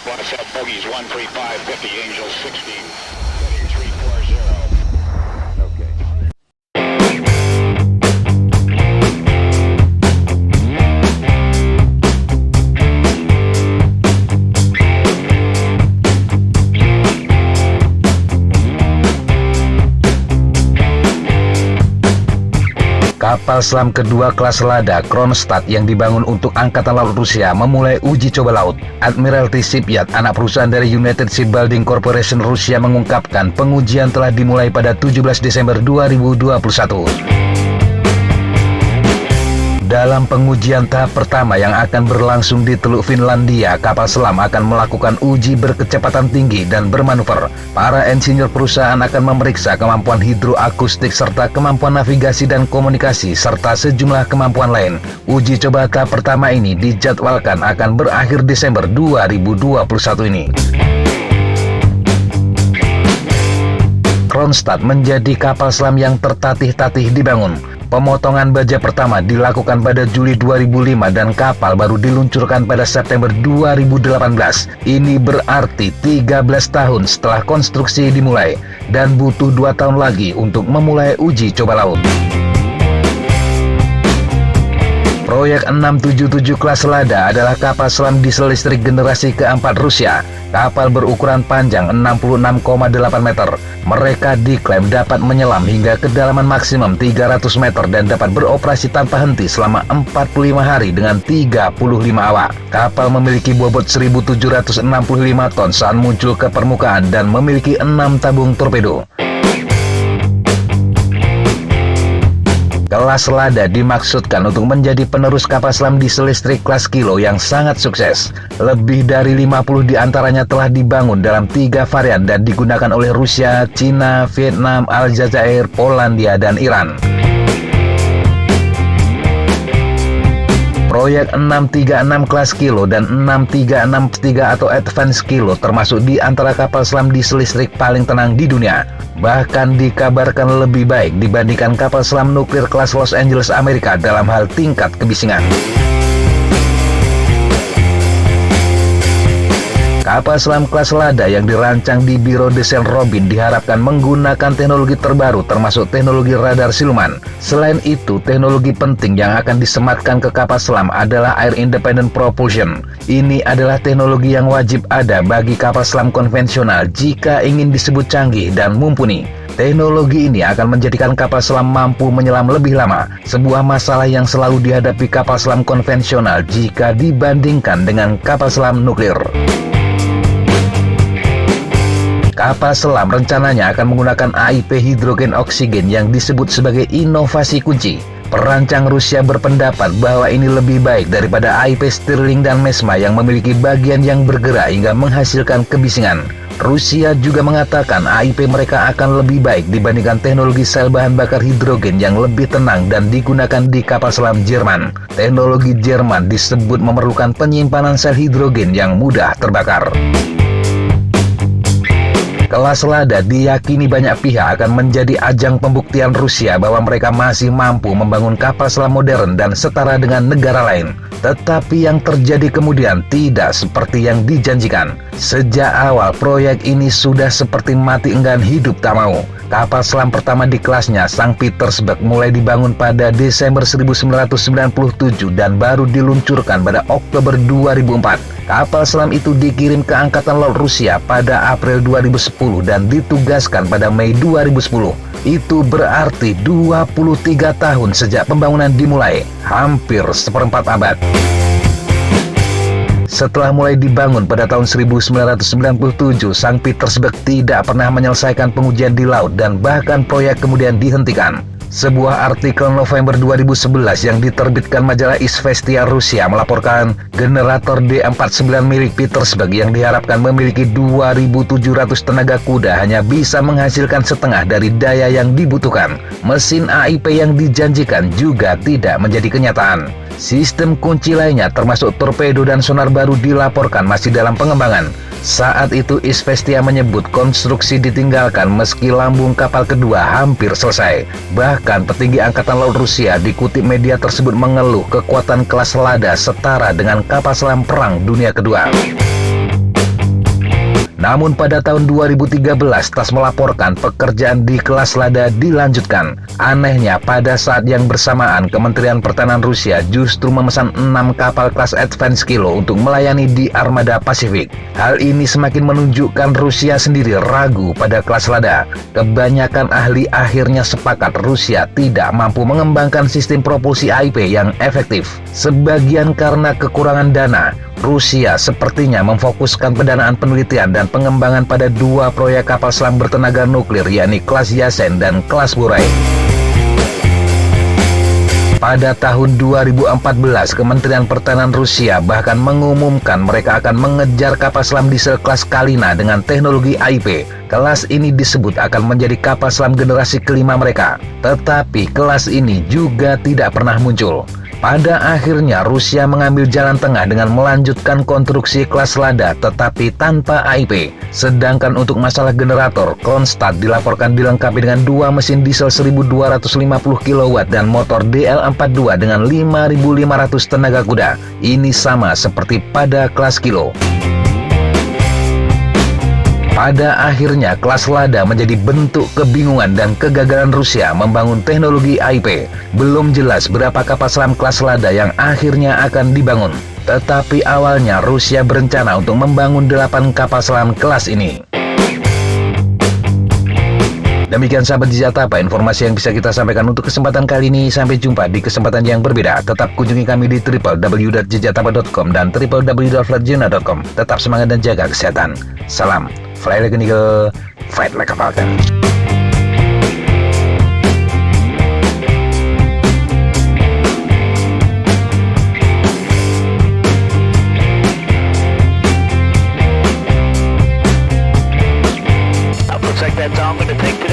Waterset bogeys 135, 50, Angels 16, heading 340. Okay. Kapal selam kedua kelas Lada Kronstadt yang dibangun untuk Angkatan Laut Rusia memulai uji coba laut. Admiralty Shipyard, anak perusahaan dari United Shipbuilding Corporation Rusia, mengungkapkan pengujian telah dimulai pada 17 Desember 2021. Dalam pengujian tahap pertama yang akan berlangsung di Teluk Finlandia, kapal selam akan melakukan uji berkecepatan tinggi dan bermanuver. Para insinyur perusahaan akan memeriksa kemampuan hidroakustik serta kemampuan navigasi dan komunikasi serta sejumlah kemampuan lain. Uji coba tahap pertama ini dijadwalkan akan berakhir Desember 2021 ini. Kronstadt menjadi kapal selam yang tertatih-tatih dibangun. Pemotongan baja pertama dilakukan pada Juli 2005 dan kapal baru diluncurkan pada September 2018. Ini berarti 13 tahun setelah konstruksi dimulai dan butuh 2 tahun lagi untuk memulai uji coba laut. Proyek 677 kelas Lada adalah kapal selam diesel listrik generasi keempat Rusia. Kapal berukuran panjang 66,8 meter. Mereka diklaim dapat menyelam hingga kedalaman maksimum 300 meter dan dapat beroperasi tanpa henti selama 45 hari dengan 35 awak. Kapal memiliki bobot 1.765 ton saat muncul ke permukaan dan memiliki 6 tabung torpedo. Kelas Lada dimaksudkan untuk menjadi penerus kapal selam diesel listrik kelas Kilo yang sangat sukses. Lebih dari 50 diantaranya telah dibangun dalam 3 varian dan digunakan oleh Rusia, Cina, Vietnam, Aljazair, Polandia, dan Iran. Proyek 636 kelas Kilo dan 6363 atau Advance Kilo termasuk di antara kapal selam diesel listrik paling tenang di dunia. Bahkan dikabarkan lebih baik dibandingkan kapal selam nuklir kelas Los Angeles Amerika dalam hal tingkat kebisingan. Kapal selam kelas Lada yang dirancang di Biro Desain Robin diharapkan menggunakan teknologi terbaru termasuk teknologi radar siluman. Selain itu, teknologi penting yang akan disematkan ke kapal selam adalah Air Independent Propulsion. Ini adalah teknologi yang wajib ada bagi kapal selam konvensional jika ingin disebut canggih dan mumpuni. Teknologi ini akan menjadikan kapal selam mampu menyelam lebih lama, sebuah masalah yang selalu dihadapi kapal selam konvensional jika dibandingkan dengan kapal selam nuklir. Kapal selam rencananya akan menggunakan AIP hidrogen oksigen yang disebut sebagai inovasi kunci. Perancang Rusia berpendapat bahwa ini lebih baik daripada AIP Stirling dan Mesma yang memiliki bagian yang bergerak hingga menghasilkan kebisingan. Rusia juga mengatakan AIP mereka akan lebih baik dibandingkan teknologi sel bahan bakar hidrogen yang lebih tenang dan digunakan di kapal selam Jerman. Teknologi Jerman disebut memerlukan penyimpanan sel hidrogen yang mudah terbakar. Kelas Lada diyakini banyak pihak akan menjadi ajang pembuktian Rusia bahwa mereka masih mampu membangun kapal selam modern dan setara dengan negara lain. Tetapi yang terjadi kemudian tidak seperti yang dijanjikan. Sejak awal proyek ini sudah seperti mati enggan hidup tak mau. Kapal selam pertama di kelasnya, St. Petersburg, mulai dibangun pada Desember 1997 dan baru diluncurkan pada Oktober 2004. Kapal selam itu dikirim ke Angkatan Laut Rusia pada April 2010 dan ditugaskan pada Mei 2010. Itu berarti 23 tahun sejak pembangunan dimulai, hampir seperempat abad. Setelah mulai dibangun pada tahun 1997, St. Petersburg tidak pernah menyelesaikan pengujian di laut dan bahkan proyek kemudian dihentikan. Sebuah artikel November 2011 yang diterbitkan majalah Izvestia Rusia melaporkan generator D49 milik Petersburg yang diharapkan memiliki 2.700 tenaga kuda hanya bisa menghasilkan setengah dari daya yang dibutuhkan. Mesin AIP yang dijanjikan juga tidak menjadi kenyataan. Sistem kunci lainnya termasuk torpedo dan sonar baru dilaporkan masih dalam pengembangan. Saat itu Izvestia menyebut konstruksi ditinggalkan meski lambung kapal kedua hampir selesai. Bahkan petinggi Angkatan Laut Rusia dikutip media tersebut mengeluh kekuatan kelas Lada setara dengan kapal selam Perang Dunia Kedua. Namun pada tahun 2013 TASS melaporkan pekerjaan di kelas Lada dilanjutkan. Anehnya pada saat yang bersamaan Kementerian Pertahanan Rusia justru memesan 6 kapal kelas Advance Kilo untuk melayani di Armada Pasifik. Hal ini semakin menunjukkan Rusia sendiri ragu pada kelas Lada. Kebanyakan ahli akhirnya sepakat Rusia tidak mampu mengembangkan sistem propulsi AIP yang efektif. Sebagian karena kekurangan dana, Rusia sepertinya memfokuskan pendanaan penelitian dan pengembangan pada 2 proyek kapal selam bertenaga nuklir, yakni kelas Yasen dan kelas Buray. Pada tahun 2014, Kementerian Pertahanan Rusia bahkan mengumumkan mereka akan mengejar kapal selam diesel kelas Kalina dengan teknologi AIP. Kelas ini disebut akan menjadi kapal selam generasi kelima mereka. Tetapi kelas ini juga tidak pernah muncul. Pada akhirnya Rusia mengambil jalan tengah dengan melanjutkan konstruksi kelas Lada tetapi tanpa AIP. Sedangkan untuk masalah generator, Kronstadt dilaporkan dilengkapi dengan 2 mesin diesel 1250 kW dan motor DL42 dengan 5500 tenaga kuda. Ini sama seperti pada kelas Kilo. Pada akhirnya kelas Lada menjadi bentuk kebingungan dan kegagalan Rusia membangun teknologi AIP. Belum jelas berapa kapal selam kelas Lada yang akhirnya akan dibangun. Tetapi awalnya Rusia berencana untuk membangun 8 kapal selam kelas ini. Demikian sahabat Jejatapa informasi yang bisa kita sampaikan untuk kesempatan kali ini. Sampai jumpa di kesempatan yang berbeda. Tetap kunjungi kami di www.jejatapa.com dan www.flatjuna.com. Tetap semangat dan jaga kesehatan. Salam Fly Like an Eagle, Fight Like a Falcon. Looks like that's all I'm going to take